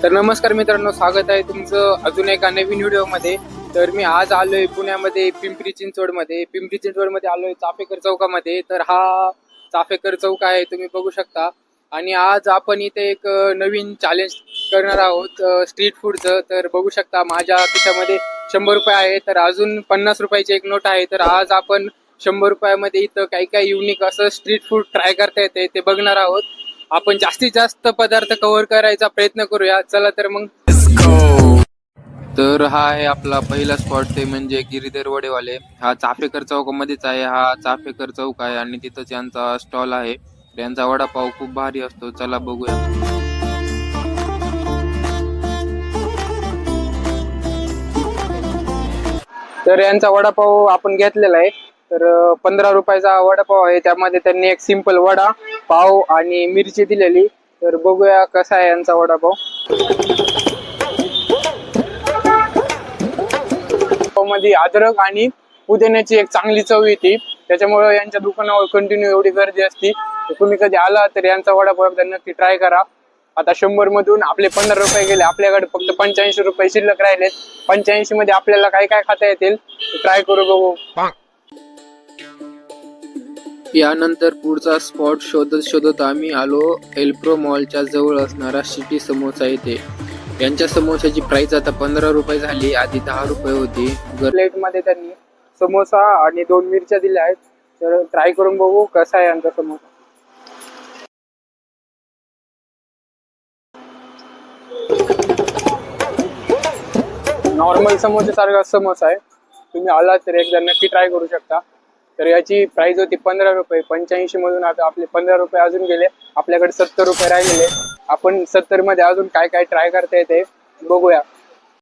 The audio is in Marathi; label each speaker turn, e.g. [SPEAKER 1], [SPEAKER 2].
[SPEAKER 1] तर नमस्कार मित्रांनो, स्वागत आहे तुमचं अजून एका नवीन व्हिडिओमध्ये. तर मी आज आलोय पुण्यामध्ये पिंपरी चिंचवडमध्ये आलोय चाफेकर चौकामध्ये. तर हा चाफेकर चौक आहे, तुम्ही बघू शकता. आणि आज आपण इथे एक नवीन चॅलेंज करणार आहोत स्ट्रीट फूडचं. तर बघू शकता माझ्या खिशामध्ये 100 रुपये आहे, तर अजून 50 रुपयाची एक नोट आहे. तर आज आपण 100 रुपयामध्ये इथं काही काही युनिक असं स्ट्रीट फूड ट्राय करता येते ते बघणार आहोत. आपण जास्तीत जास्त पदार्थ कव्हर करायचा प्रयत्न करूया. चला तर मग. तर हा आहे आपला पहिला स्पॉट, ते म्हणजे गिरीधर वडेवाले. हा चाफेकर चौकामध्येच आहे. हा चाफेकर चौक आहे आणि तिथंच यांचा स्टॉल आहे. यांचा वडापाव खूप भारी असतो. चला बघूया. तर यांचा वडापाव आपण घेतलेला आहे. तर 15 रुपयाचा वडापाव आहे. त्यामध्ये त्यांनी एक सिंपल वडा पाव आणि मिरची दिलेली. तर बघूया कसा आहे यांचा वडापाव. मध्ये अद्रक आणि पुदिन्याची एक चांगली चव येते, त्याच्यामुळे यांच्या दुकानावर कंटिन्यू एवढी गर्दी असते. तुम्ही कधी आला तर यांचा वडापाव एकदा नक्की ट्राय करा. आता 100 मधून आपले 15 रुपये गेले, आपल्याकडे फक्त 85 रुपये शिल्लक राहिलेत. 85 मध्ये आपल्याला काय काय खाता येतील ट्राय करू बघू. यानंतर पुढचा स्पॉट शोधत शोधत आम्ही आलो एल्प्रो मॉलच्या जवळ असणारा सिटी समोसा येथे. यांच्या समोसाची प्राइस आता 15 रुपये झाली, आधी 10 रुपये होती. प्लेट मध्ये त्यांनी समोसा आणि 2 मिरच्या दिल्या आहेत. तर ट्राय करून बघू कसा आहे यांचा समोसा. नॉर्मल समोसा समोसा आहे. तुम्ही आला तर एकदा नक्की ट्राय करू शकता. तर याची प्राइस होती 15 रुपये. 85 मधून आता आपले 15 रुपये अजून गेले, आपल्याकडे 70 रुपये राहिलेले. आपण 70 मध्ये अजून काय काय ट्राय करता येते बघूया.